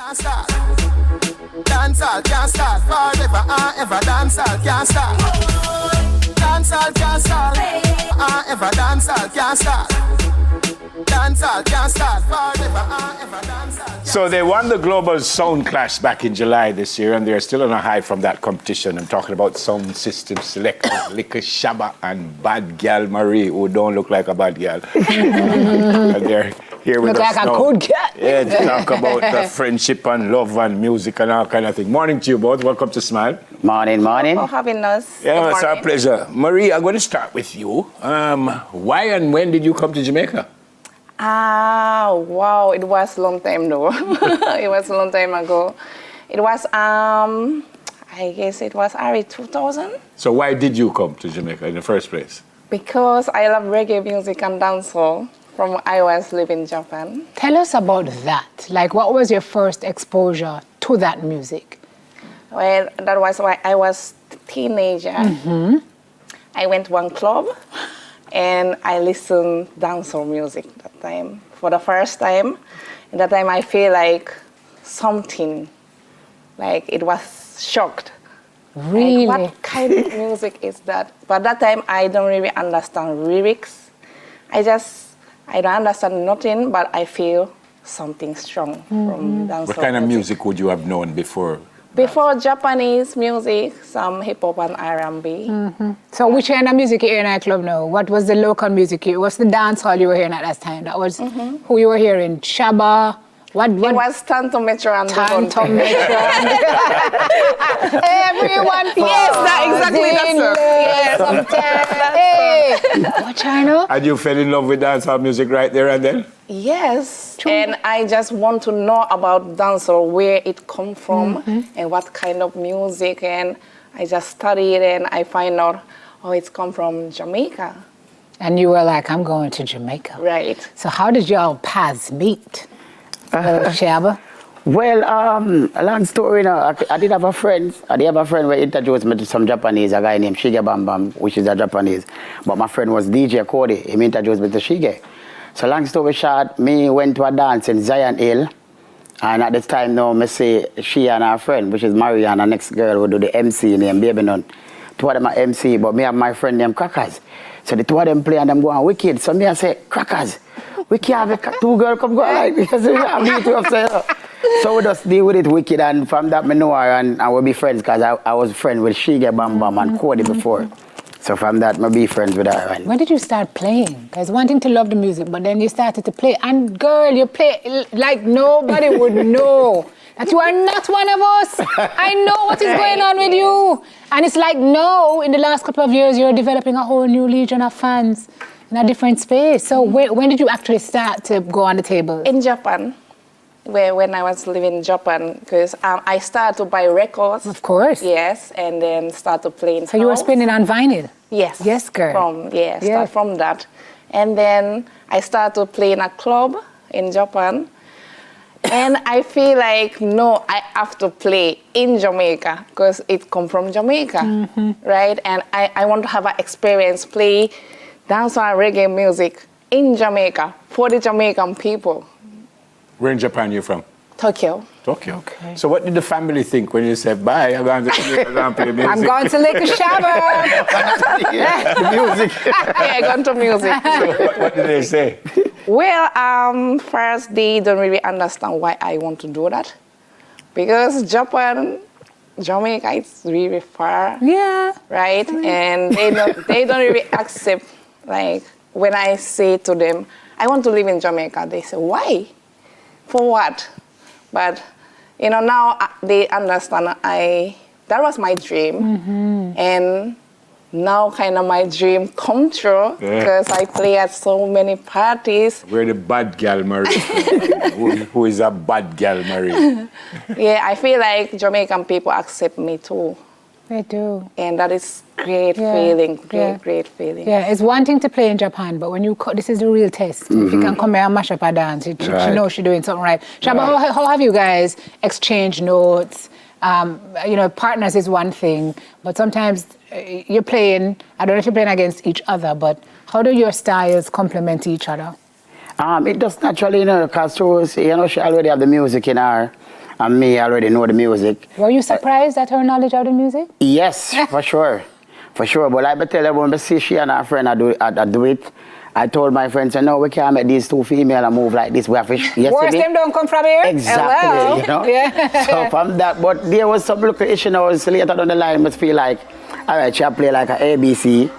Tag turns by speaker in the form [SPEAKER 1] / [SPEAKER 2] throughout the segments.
[SPEAKER 1] can't start. Dancehall can't start forever and ever. Dancehall can't start. Dancehall can't start ever. Dancehall can't start. Dancehall can't start forever and ever. Dancehall.
[SPEAKER 2] So they won the Global Sound Clash back in July this year, and they're still on a high from that competition. I'm talking about sound system selectors Likkle Shabba and Bad Gyal Marie, who don't look like a bad gyal. And they're here with
[SPEAKER 3] look
[SPEAKER 2] us
[SPEAKER 3] like
[SPEAKER 2] now.
[SPEAKER 3] a good cat.
[SPEAKER 2] Yeah, to talk about the friendship and love and music and all kind of thing. Morning to you both. Welcome to Smile.
[SPEAKER 4] Morning, morning.
[SPEAKER 5] For having us.
[SPEAKER 2] Yeah, it's our pleasure. Marie, I'm going to start with you. Why and when did you come to Jamaica?
[SPEAKER 5] Wow, it was a long time though. It was a long time ago. It was, I guess it was early 2000.
[SPEAKER 2] So why did you come to Jamaica in the first place?
[SPEAKER 5] Because I love reggae music and dancehall from I was living in Japan.
[SPEAKER 3] Tell us about that. Like, what was your first exposure to that music?
[SPEAKER 5] Well, that was when I was a teenager.
[SPEAKER 3] Mm-hmm.
[SPEAKER 5] I went to one club and I listened dancehall music that time. For the first time, at that time I feel like something, like it was shocked.
[SPEAKER 3] Really?
[SPEAKER 5] Like, what kind of music is that? But that time I don't really understand lyrics. I don't understand nothing, but I feel something strong from dancehall.
[SPEAKER 2] What kind of music would you have known before?
[SPEAKER 5] Before Japanese music, some hip hop and R&B.
[SPEAKER 3] Mm-hmm. So which kind of music you hear in our club now? What was the local music? What's the dance hall you were hearing at that time? That was who you were hearing? Shabba? What?
[SPEAKER 5] It was Tanto Metro and
[SPEAKER 3] Tanto Metro. Everyone.
[SPEAKER 5] Yes, that exactly. That's it.
[SPEAKER 3] Yes, what China?
[SPEAKER 2] And you fell in love with dancehall music right there and then?
[SPEAKER 5] Yes. True. And I just want to know about dancehall, where it come from and what kind of music. And I just studied and I find out, it's come from Jamaica.
[SPEAKER 3] And you were like, I'm going to Jamaica.
[SPEAKER 5] Right.
[SPEAKER 3] So how did y'all paths meet? Shabba?
[SPEAKER 4] Well, a long story now. I did have a friend. I did have a friend who introduced me to some Japanese, a guy named Shige Bam Bam, which is a Japanese. But my friend was DJ Cody. He introduced me to Shige. So long story short, me went to a dance in Zion Hill. And at this time now, me see she and her friend, which is Marianne, the next girl who do the MC named Baby Nun. Two of them are MC, but me and my friend named Crackers. So the two of them play and them going wicked. So me I say, Crackers, we can't have two girls come go like this. So we just deal with it wicked, and from that me know her and I will be friends because I was friends with Shige Bam Bam and Cody before. So from that, I be friends with her.
[SPEAKER 3] When did you start playing? Because wanting to love the music, but then you started to play. And girl, you play like nobody would know that you are not one of us. I know what is going on with you. And it's like, no, in the last couple of years, you're developing a whole new legion of fans in a different space. So when did you actually start to go on the table?
[SPEAKER 5] In Japan. When I was living in Japan, because I started to buy records.
[SPEAKER 3] Of course.
[SPEAKER 5] Yes, and then started playing.
[SPEAKER 3] So you were spinning on vinyl?
[SPEAKER 5] Yes.
[SPEAKER 3] Yes, girl.
[SPEAKER 5] Start from that. And then I started to play in a club in Japan. And I feel like, no, I have to play in Jamaica because it comes from Jamaica, right? And I want to have an experience, play dancehall and reggae music in Jamaica for the Jamaican people.
[SPEAKER 2] Where in Japan are you from?
[SPEAKER 5] Tokyo.
[SPEAKER 2] Tokyo. Okay. So what did the family think when you said, bye, I'm going to play music?
[SPEAKER 3] I'm going to Likkle Shabba.
[SPEAKER 2] The music.
[SPEAKER 5] Yeah, going to music.
[SPEAKER 2] So what did they say?
[SPEAKER 5] Well, first, they don't really understand why I want to do that. Because Japan, Jamaica, it's really far.
[SPEAKER 3] Yeah.
[SPEAKER 5] Right? And they don't really accept, like, when I say to them, I want to live in Jamaica, they say, why? For what? But, now they understand that was my dream. And now kind of my dream come true because I play at so many parties.
[SPEAKER 2] We're the bad gal Marie. who is a bad gal Marie?
[SPEAKER 5] Yeah, I feel like Jamaican people accept me too.
[SPEAKER 3] They do.
[SPEAKER 5] And that is great feeling, great feeling.
[SPEAKER 3] Yeah, it's one thing to play in Japan, but when you this is the real test. If you can come here and mash up a dance, she knows she's doing something right. Shabba, how have you guys exchanged notes? Partners is one thing, but sometimes you're playing, I don't know if you're playing against each other, but how do your styles complement each other?
[SPEAKER 4] It does naturally, because she already have the music in her. and me already know the music.
[SPEAKER 3] Were you surprised at her knowledge of the music?
[SPEAKER 4] Yes, for sure. For sure. But like I tell everyone, I see she and her friend I do it. I told my friends, no, we can't make these two females move like this. We have to,
[SPEAKER 3] Worse them don't come from here?
[SPEAKER 4] Exactly,
[SPEAKER 3] Hello.
[SPEAKER 4] you know.
[SPEAKER 3] Yeah.
[SPEAKER 4] So from that, but there was some little issue now, later down the line, must feel like, all right, she play like an ABC.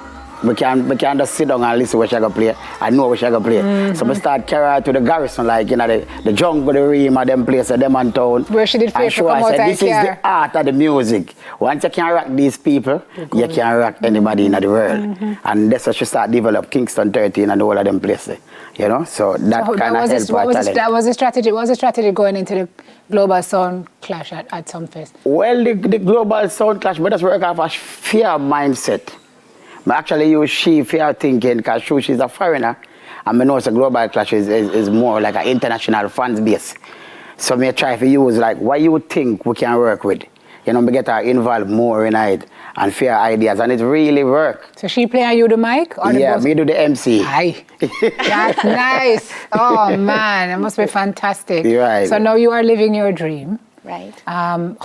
[SPEAKER 4] We can just sit down and listen what she gonna play. I know what she gonna play. So we start carry her to the garrison, like, you know, the jungle, the Ream, and them places, them on town.
[SPEAKER 3] Where she did
[SPEAKER 4] and show
[SPEAKER 3] come
[SPEAKER 4] I said,
[SPEAKER 3] out
[SPEAKER 4] this is the art of the music. Once you can rock these people, you can rock anybody in the world. And that's what she start develop Kingston 13 and all of them places. You know, so that kind of helped our talent.
[SPEAKER 3] That was a strategy. What was the strategy going into the Global Sound Clash at Sumfest?
[SPEAKER 4] Well, the Global Sound Clash, but that's work off a fear mindset. I actually use she fear thinking because she's a foreigner, and I know the Global Clash is more like an international fans base. So I try to use like what you think we can work with. You know, we get her involved more in it and fair ideas, and it really work.
[SPEAKER 3] So she play and you the mic? Or
[SPEAKER 4] Yeah, me do the MC.
[SPEAKER 3] Aye. That's nice. Oh man, it must be fantastic.
[SPEAKER 4] Right.
[SPEAKER 3] So now you are living your dream.
[SPEAKER 5] Right.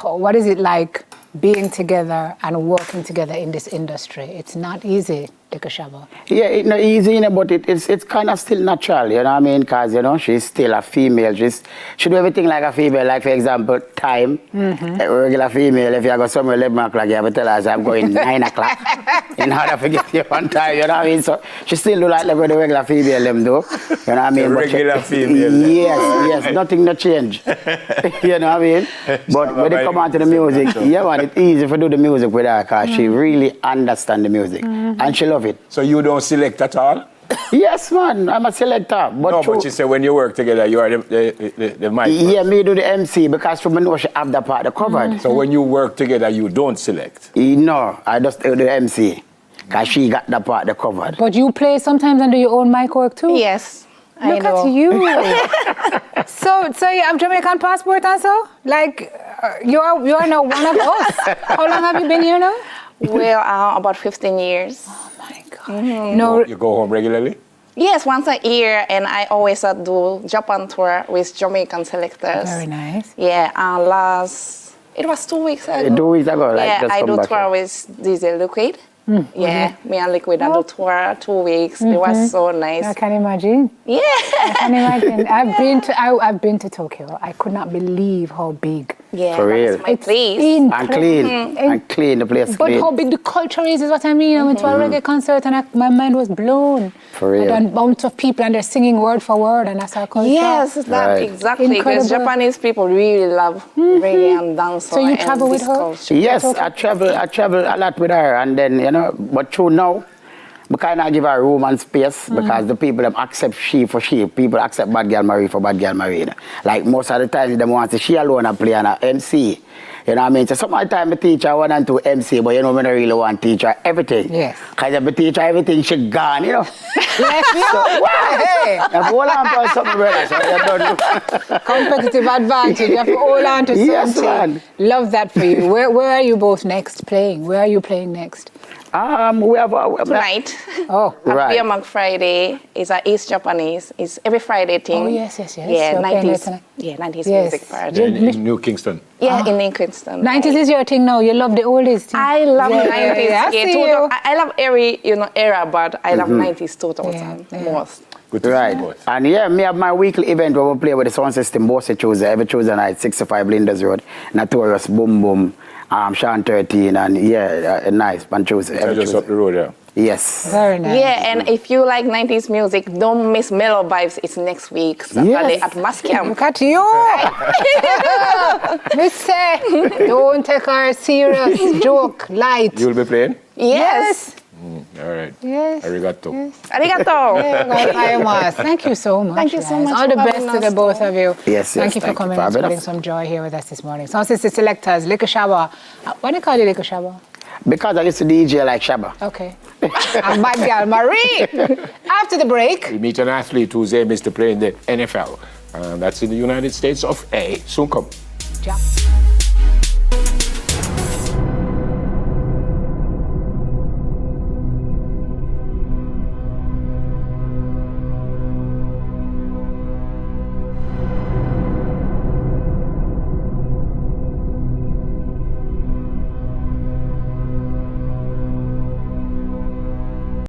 [SPEAKER 3] What is it like being together and working together in this industry? It's not easy, Likkle Shabba.
[SPEAKER 4] Yeah, it's not easy, you know, but it's kind of still natural, you know what I mean? Because, you know, she's still a female. She do everything like a female. Like, for example, time. A regular female, if you go somewhere 11 o'clock, you have to tell her, I'm going 9 o'clock in order to get you on time, you know what I mean? So she still do like the regular female them do, you know what I mean?
[SPEAKER 2] The regular female.
[SPEAKER 4] Yes, nothing no change. You know what I mean? But when they come on to the music, yeah, man, it's easy to do the music with her because she really understands the music and she loves it.
[SPEAKER 2] So you don't select at all?
[SPEAKER 4] Yes, man, I'm a selector. But
[SPEAKER 2] But you say when you work together, you are the mic.
[SPEAKER 4] Yeah, me do the MC because from know she have that part covered.
[SPEAKER 2] So when you work together, you don't select?
[SPEAKER 4] No, I just do the MC because she got that part covered.
[SPEAKER 3] But you play sometimes and do your own mic work too?
[SPEAKER 5] Yes.
[SPEAKER 3] Look at you. So you have Jamaican passport and so? Like, you are now one of us. How long have you been here now?
[SPEAKER 5] Well, about 15 years.
[SPEAKER 3] Oh my God. No,
[SPEAKER 2] You go home regularly?
[SPEAKER 5] Yes, once a year, and I always do Japan tour with Jamaican selectors.
[SPEAKER 3] very nice.
[SPEAKER 5] Yeah, it was 2 weeks ago.
[SPEAKER 4] 2 weeks ago, like,
[SPEAKER 5] Yeah,
[SPEAKER 4] just
[SPEAKER 5] I
[SPEAKER 4] come
[SPEAKER 5] do
[SPEAKER 4] back
[SPEAKER 5] tour
[SPEAKER 4] here.
[SPEAKER 5] with DJ Liquid. Yeah, me and Liquid I do tour 2 weeks. It was so nice.
[SPEAKER 3] I can imagine.
[SPEAKER 5] Yeah.
[SPEAKER 3] I can imagine. I've been to Tokyo. I could not believe how big.
[SPEAKER 5] Yeah,
[SPEAKER 4] For real.
[SPEAKER 5] that's my place.
[SPEAKER 4] And clean. And clean, the place
[SPEAKER 3] But
[SPEAKER 4] clean.
[SPEAKER 3] how big the culture is what I mean. I went to a reggae concert and my mind was blown.
[SPEAKER 4] For real.
[SPEAKER 3] And a bunch of people and they're singing word for word and that's our culture.
[SPEAKER 5] Yes, that
[SPEAKER 4] Right.
[SPEAKER 5] exactly.
[SPEAKER 3] Incredible.
[SPEAKER 5] Because Japanese people really love reggae and dancehall.
[SPEAKER 3] So you
[SPEAKER 5] and
[SPEAKER 3] travel with
[SPEAKER 5] this
[SPEAKER 3] her?
[SPEAKER 5] culture.
[SPEAKER 4] Yes, I travel a lot with her, and then, you know, but true now, we kind of give her room and space because the people them accept she for she. People accept Bad Gyal Marie for Bad Gyal Marie. Like most of the time, they want to she alone and play on a MC. You know what I mean? So some of the time I teach her 1 and 2 MC, but you know, I don't really want to teach her everything.
[SPEAKER 3] Yes.
[SPEAKER 4] Because if I teach her everything, she gone, you know.
[SPEAKER 3] Yes, hey.
[SPEAKER 4] If hold on for something, brother, so you don't do.
[SPEAKER 3] Competitive advantage. You have to hold on to
[SPEAKER 4] Yes,
[SPEAKER 3] something.
[SPEAKER 4] man.
[SPEAKER 3] Love that for you. Where are you both next playing? Where are you playing next?
[SPEAKER 4] We have
[SPEAKER 5] Tonight.
[SPEAKER 3] Oh,
[SPEAKER 4] Right.
[SPEAKER 5] Beer Mug Friday is a East Japanese. It's every Friday thing.
[SPEAKER 3] Oh, yes.
[SPEAKER 5] Yeah,
[SPEAKER 3] You're playing
[SPEAKER 5] 90s.
[SPEAKER 3] it tonight.
[SPEAKER 5] Yeah, 90s
[SPEAKER 3] Yes.
[SPEAKER 5] music party.
[SPEAKER 2] In New Kingston.
[SPEAKER 5] Yeah, in Kingston.
[SPEAKER 3] 90s is your thing now. You love the oldies thing.
[SPEAKER 5] I love
[SPEAKER 3] Yeah,
[SPEAKER 5] 90s.
[SPEAKER 3] yeah, I see
[SPEAKER 5] 2000
[SPEAKER 3] you.
[SPEAKER 5] I love every era, but I love 90s 2000
[SPEAKER 3] Yeah, yeah.
[SPEAKER 5] most.
[SPEAKER 2] Good to see
[SPEAKER 4] Right.
[SPEAKER 2] you both.
[SPEAKER 4] And yeah, me have my weekly event where we play with the sound system both Tuesday, every Tuesday night, 65 Linders Road, Notorious Boom Boom, Sean 13, and yeah, nice, on Tuesday.
[SPEAKER 2] So
[SPEAKER 4] Every
[SPEAKER 2] just up
[SPEAKER 4] Tuesday.
[SPEAKER 2] the road, yeah.
[SPEAKER 4] Yes.
[SPEAKER 3] Very nice.
[SPEAKER 5] Yeah, and if you like 90s music, don't miss Mellow Vibes. It's next week, Saturday
[SPEAKER 4] Yes.
[SPEAKER 5] at Mascam.
[SPEAKER 3] Look at you. Me say, don't take our serious joke light.
[SPEAKER 2] You'll be playing?
[SPEAKER 5] Yes.
[SPEAKER 2] All right.
[SPEAKER 3] Yes.
[SPEAKER 2] Arigato.
[SPEAKER 5] Arigato.
[SPEAKER 3] Thank you so much.
[SPEAKER 5] Thank you so
[SPEAKER 3] guys.
[SPEAKER 5] much
[SPEAKER 3] All the
[SPEAKER 5] for
[SPEAKER 3] best
[SPEAKER 5] having
[SPEAKER 3] to the
[SPEAKER 5] us,
[SPEAKER 3] both
[SPEAKER 5] though.
[SPEAKER 3] of you.
[SPEAKER 4] Yes,
[SPEAKER 3] Thank you for
[SPEAKER 4] thank you
[SPEAKER 3] coming
[SPEAKER 4] for
[SPEAKER 3] and
[SPEAKER 4] having
[SPEAKER 3] spreading
[SPEAKER 4] us.
[SPEAKER 3] some joy here with us this morning. Sound System Selectors, Likkle Shabba. Why do you call you Likkle Shabba?
[SPEAKER 4] Because I used to DJ like Shabba.
[SPEAKER 3] Okay. And Bad Gyal Marie. After the break.
[SPEAKER 2] We meet an athlete whose aim is to play in the NFL. That's in the United States of A. Soon come.
[SPEAKER 3] Jump.